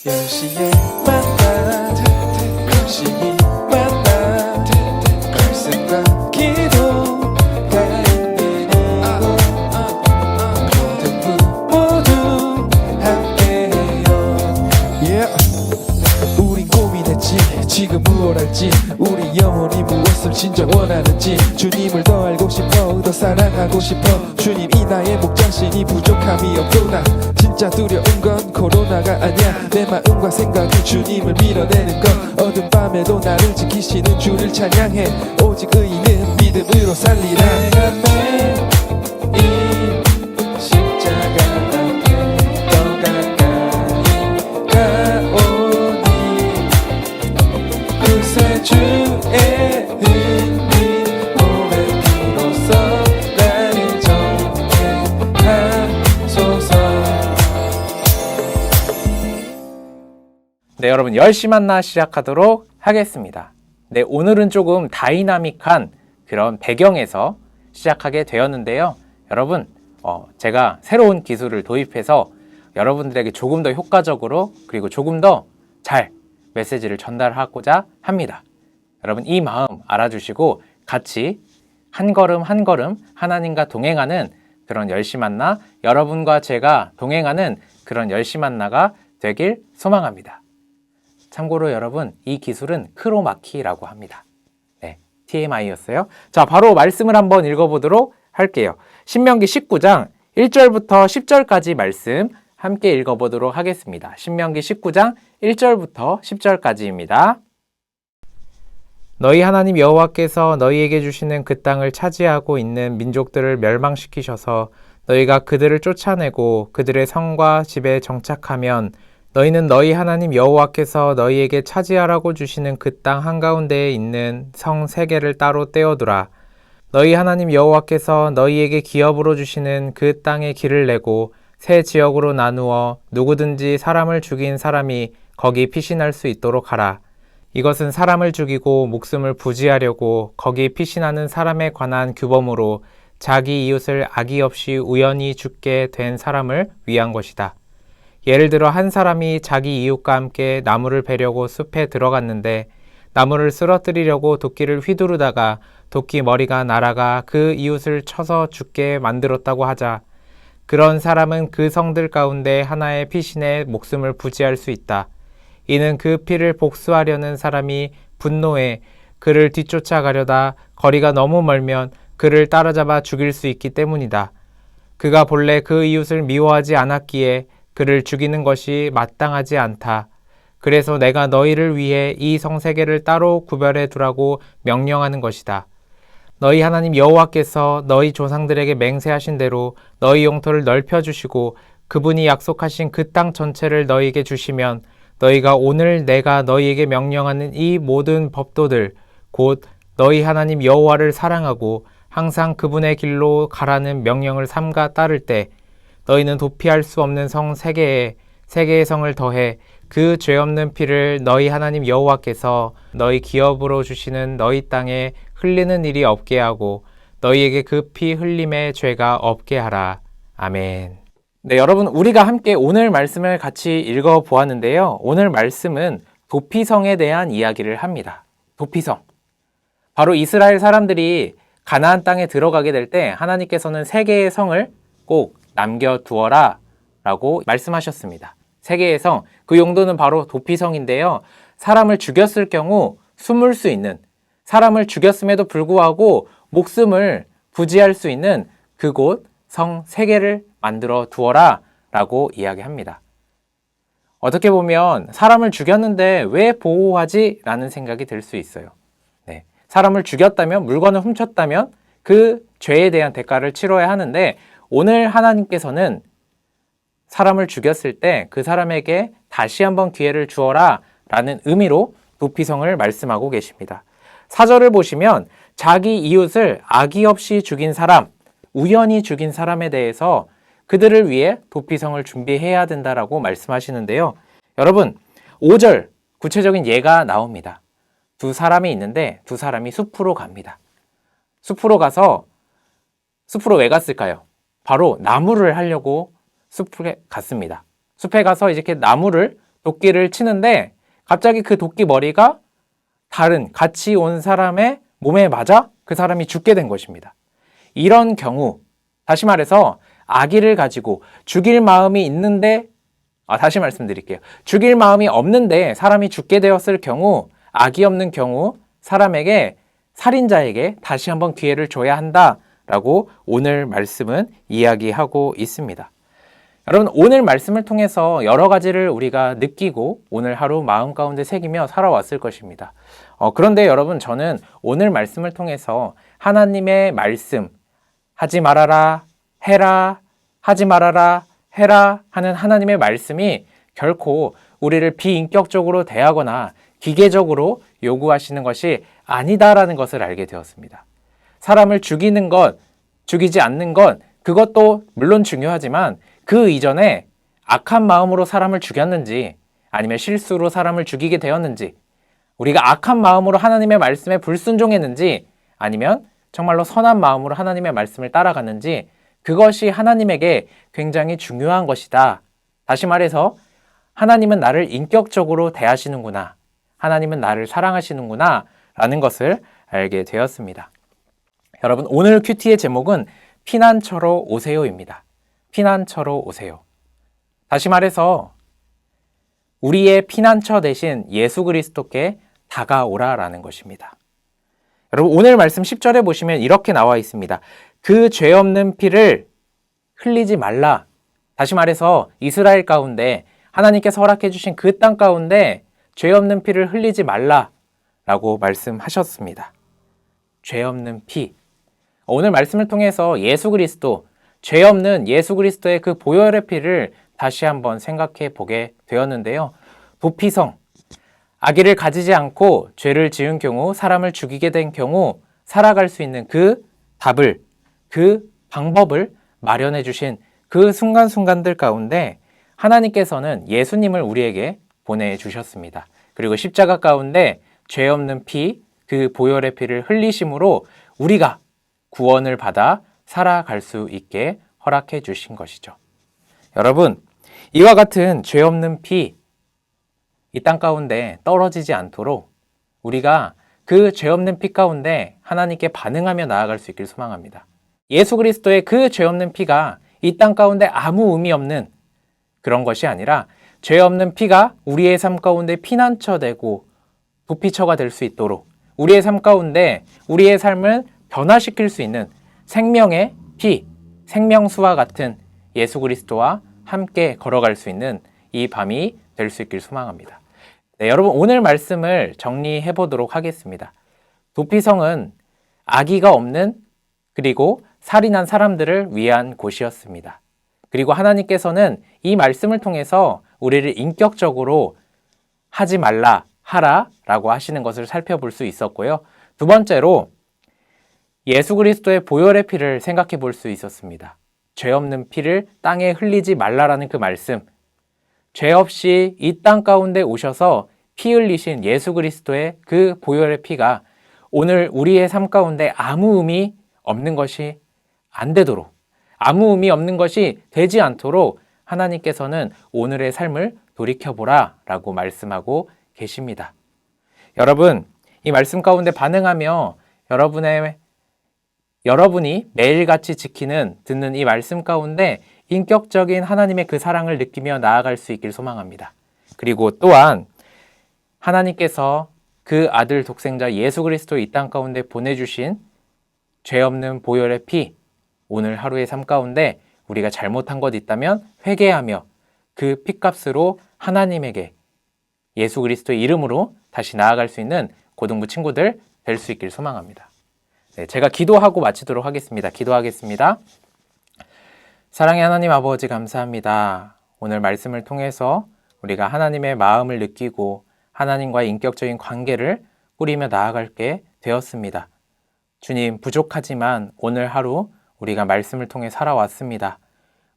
10시에 만나 열심히 만나 말씀과 기도가 있는 이곳 모두 함께해요. 우린 고민했지 지금 무엇 할지 우리 영혼이 무엇을 진짜 원하는지 주님을 더 알고 싶어 더 사랑하고 싶어 주님 이 나의 목장신이 부족함이 없구나 진짜 두려운 건 코로나가 아니야 내 마음과 생각이 주님을 밀어내는 건 어두운 밤에도 나를 지키시는 주를 찬양해 오직 의인은 믿음으로 살리라 내가 매일 십자가 앞에 더 가까이 가오니 구세주의 은혜 오랜 피로써 나를 정죄하소서. 네, 여러분 10시 만나 시작하도록 하겠습니다. 네, 오늘은 조금 다이나믹한 그런 배경에서 시작하게 되었는데요. 여러분, 제가 새로운 기술을 도입해서 여러분들에게 조금 더 효과적으로 그리고 조금 더 잘 메시지를 전달하고자 합니다. 여러분 이 마음 알아주시고 같이 한 걸음 한 걸음 하나님과 동행하는 그런 10시 만나 여러분과 제가 동행하는 그런 10시 만나가 되길 소망합니다. 참고로 여러분 이 기술은 크로마키라고 합니다. 네, TMI였어요. 자, 바로 말씀을 한번 읽어보도록 할게요. 신명기 19장 1절부터 10절까지 말씀 함께 읽어보도록 하겠습니다. 신명기 19장 1절부터 10절까지입니다. 너희 하나님 여호와께서 너희에게 주시는 그 땅을 차지하고 있는 민족들을 멸망시키셔서 너희가 그들을 쫓아내고 그들의 성과 집에 정착하면 너희는 너희 하나님 여호와께서 너희에게 차지하라고 주시는 그 땅 한가운데에 있는 성 3개를 따로 떼어두라. 너희 하나님 여호와께서 너희에게 기업으로 주시는 그 땅의 길을 내고 새 지역으로 나누어 누구든지 사람을 죽인 사람이 거기 피신할 수 있도록 하라. 이것은 사람을 죽이고 목숨을 부지하려고 거기 피신하는 사람에 관한 규범으로 자기 이웃을 악의 없이 우연히 죽게 된 사람을 위한 것이다. 예를 들어 한 사람이 자기 이웃과 함께 나무를 베려고 숲에 들어갔는데 나무를 쓰러뜨리려고 도끼를 휘두르다가 도끼 머리가 날아가 그 이웃을 쳐서 죽게 만들었다고 하자. 그런 사람은 그 성들 가운데 하나의 피신에 목숨을 부지할 수 있다. 이는 그 피를 복수하려는 사람이 분노해 그를 뒤쫓아가려다 거리가 너무 멀면 그를 따라잡아 죽일 수 있기 때문이다. 그가 본래 그 이웃을 미워하지 않았기에 그를 죽이는 것이 마땅하지 않다. 그래서 내가 너희를 위해 이 성 3개를 따로 구별해 두라고 명령하는 것이다. 너희 하나님 여호와께서 너희 조상들에게 맹세하신 대로 너희 영토를 넓혀주시고 그분이 약속하신 그 땅 전체를 너희에게 주시면 너희가 오늘 내가 너희에게 명령하는 이 모든 법도들 곧 너희 하나님 여호와를 사랑하고 항상 그분의 길로 가라는 명령을 삼가 따를 때 너희는 도피할 수 없는 성 3개의 성을 더해 그 죄 없는 피를 너희 하나님 여호와께서 너희 기업으로 주시는 너희 땅에 흘리는 일이 없게 하고 너희에게 그 피 흘림의 죄가 없게 하라. 아멘. 네, 여러분 우리가 함께 오늘 말씀을 같이 읽어보았는데요. 오늘 말씀은 도피성에 대한 이야기를 합니다. 도피성. 바로 이스라엘 사람들이 가나안 땅에 들어가게 될 때 하나님께서는 3개의 성을 꼭 남겨두어라 라고 말씀하셨습니다. 3개의 성, 그 용도는 바로 도피성인데요. 사람을 죽였을 경우 숨을 수 있는, 사람을 죽였음에도 불구하고 목숨을 부지할 수 있는 그곳 성 3개를 만들어 두어라 라고 이야기합니다. 어떻게 보면 사람을 죽였는데 왜 보호하지? 라는 생각이 들 수 있어요. 네. 사람을 죽였다면, 물건을 훔쳤다면 그 죄에 대한 대가를 치러야 하는데 오늘 하나님께서는 사람을 죽였을 때 그 사람에게 다시 한번 기회를 주어라 라는 의미로 도피성을 말씀하고 계십니다. 4절을 보시면 자기 이웃을 악의 없이 죽인 사람, 우연히 죽인 사람에 대해서 그들을 위해 도피성을 준비해야 된다라고 말씀하시는데요. 여러분, 5절 구체적인 예가 나옵니다. 2사람이 있는데 2사람이 숲으로 갑니다. 숲으로 가서 숲으로 왜 갔을까요? 바로 나무를 하려고 숲에 갔습니다. 숲에 가서 이렇게 나무를 도끼를 치는데 갑자기 그 도끼 머리가 다른 같이 온 사람의 몸에 맞아 그 사람이 죽게 된 것입니다. 이런 경우, 다시 말해서 악의를 가지고 죽일 마음이 있는데, 다시 말씀드릴게요. 죽일 마음이 없는데 사람이 죽게 되었을 경우, 악이 없는 경우 사람에게, 살인자에게 다시 한번 기회를 줘야 한다라고 오늘 말씀은 이야기하고 있습니다. 여러분, 오늘 말씀을 통해서 여러 가지를 우리가 느끼고 오늘 하루 마음 가운데 새기며 살아왔을 것입니다. 그런데 여러분, 저는 오늘 말씀을 통해서 하나님의 말씀, 하지 말아라, 해라, 하지 말아라, 해라 하는 하나님의 말씀이 결코 우리를 비인격적으로 대하거나 기계적으로 요구하시는 것이 아니다라는 것을 알게 되었습니다. 사람을 죽이는 것, 죽이지 않는 것, 그것도 물론 중요하지만 그 이전에 악한 마음으로 사람을 죽였는지 아니면 실수로 사람을 죽이게 되었는지, 우리가 악한 마음으로 하나님의 말씀에 불순종했는지 아니면 정말로 선한 마음으로 하나님의 말씀을 따라갔는지, 그것이 하나님에게 굉장히 중요한 것이다. 다시 말해서 하나님은 나를 인격적으로 대하시는구나, 하나님은 나를 사랑하시는구나 라는 것을 알게 되었습니다. 여러분, 오늘 큐티의 제목은 피난처로 오세요입니다. 피난처로 오세요. 다시 말해서 우리의 피난처 대신 예수 그리스도께 다가오라라는 것입니다. 여러분, 오늘 말씀 10절에 보시면 이렇게 나와 있습니다. 그 죄 없는 피를 흘리지 말라. 다시 말해서 이스라엘 가운데 하나님께서 허락해 주신 그 땅 가운데 죄 없는 피를 흘리지 말라라고 말씀하셨습니다. 죄 없는 피. 오늘 말씀을 통해서 예수 그리스도, 죄 없는 예수 그리스도의 그 보혈의 피를 다시 한번 생각해 보게 되었는데요. 도피성, 악의를 가지지 않고 죄를 지은 경우, 사람을 죽이게 된 경우 살아갈 수 있는 그 답을, 그 방법을 마련해 주신 그 순간순간들 가운데 하나님께서는 예수님을 우리에게 보내주셨습니다. 그리고 십자가 가운데 죄 없는 피, 그 보혈의 피를 흘리심으로 우리가 구원을 받아 살아갈 수 있게 허락해 주신 것이죠. 여러분, 이와 같은 죄 없는 피, 이 땅 가운데 떨어지지 않도록 우리가 그 죄 없는 피 가운데 하나님께 반응하며 나아갈 수 있길 소망합니다. 예수 그리스도의 그 죄 없는 피가 이 땅 가운데 아무 의미 없는 그런 것이 아니라 죄 없는 피가 우리의 삶 가운데 피난처 되고 도피처가 될 수 있도록 우리의 삶 가운데 우리의 삶을 변화시킬 수 있는 생명의 피, 생명수와 같은 예수 그리스도와 함께 걸어갈 수 있는 이 밤이 될 수 있길 소망합니다. 네, 여러분, 오늘 말씀을 정리해 보도록 하겠습니다. 도피성은 악의가 없는, 그리고 살인한 사람들을 위한 곳이었습니다. 그리고 하나님께서는 이 말씀을 통해서 우리를 인격적으로 하지 말라, 하라 라고 하시는 것을 살펴볼 수 있었고요. 두 번째로 예수 그리스도의 보혈의 피를 생각해 볼 수 있었습니다. 죄 없는 피를 땅에 흘리지 말라라는 그 말씀, 죄 없이 이 땅 가운데 오셔서 피 흘리신 예수 그리스도의 그 보혈의 피가 오늘 우리의 삶 가운데 아무 의미 없는 것이 안 되도록, 아무 의미 없는 것이 되지 않도록 하나님께서는 오늘의 삶을 돌이켜보라 라고 말씀하고 계십니다. 여러분, 이 말씀 가운데 반응하며 여러분이 매일같이 지키는, 듣는 이 말씀 가운데 인격적인 하나님의 그 사랑을 느끼며 나아갈 수 있길 소망합니다. 그리고 또한 하나님께서 그 아들 독생자 예수 그리스도 이 땅 가운데 보내주신 죄 없는 보혈의 피, 오늘 하루의 삶 가운데 우리가 잘못한 것 있다면 회개하며 그 피값으로 하나님에게 예수 그리스도의 이름으로 다시 나아갈 수 있는 고등부 친구들 될 수 있길 소망합니다. 네, 제가 기도하고 마치도록 하겠습니다. 기도하겠습니다. 사랑의 하나님 아버지, 감사합니다. 오늘 말씀을 통해서 우리가 하나님의 마음을 느끼고 하나님과의 인격적인 관계를 꾸리며 나아갈게 되었습니다. 주님, 부족하지만 오늘 하루 우리가 말씀을 통해 살아왔습니다.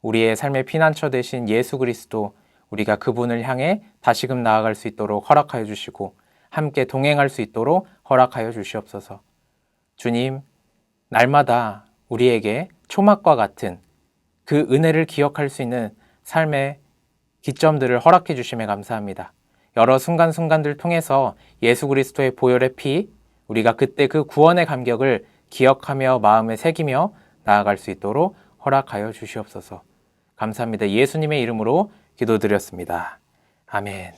우리의 삶의 피난처 되신 예수 그리스도, 우리가 그분을 향해 다시금 나아갈 수 있도록 허락하여 주시고 함께 동행할 수 있도록 허락하여 주시옵소서. 주님, 날마다 우리에게 초막과 같은 그 은혜를 기억할 수 있는 삶의 기점들을 허락해 주심에 감사합니다. 여러 순간순간들 통해서 예수 그리스도의 보혈의 피, 우리가 그때 그 구원의 감격을 기억하며 마음에 새기며 나아갈 수 있도록 허락하여 주시옵소서. 감사합니다. 예수님의 이름으로 기도드렸습니다. 아멘.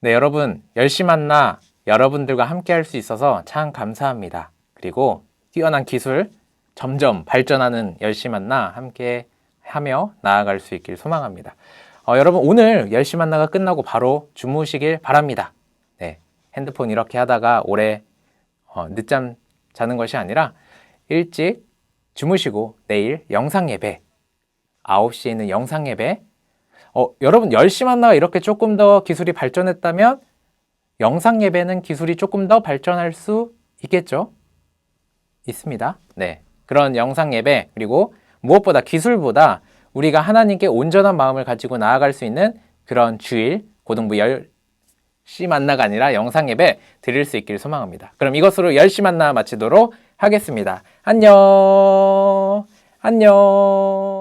네, 여러분, 열심히 만나 여러분들과 함께 할 수 있어서 참 감사합니다. 그리고 뛰어난 기술, 점점 발전하는 열심히 만나 함께 하며 나아갈 수 있길 소망합니다. 여러분, 오늘 열심히 만나가 끝나고 바로 주무시길 바랍니다. 네, 핸드폰 이렇게 하다가 오래 늦잠 자는 것이 아니라 일찍 주무시고 내일 영상 예배 9시에 있는 영상 예배 여러분 열심히 만나가 이렇게 조금 더 기술이 발전했다면 영상 예배는 기술이 조금 더 발전할 수 있겠죠? 있습니다. 네, 그런 영상 예배 그리고 무엇보다 기술보다 우리가 하나님께 온전한 마음을 가지고 나아갈 수 있는 그런 주일 고등부 10시 만나가 아니라 영상 예배 드릴 수 있길 소망합니다. 그럼 이것으로 10시 만나 마치도록 하겠습니다. 안녕. 안녕.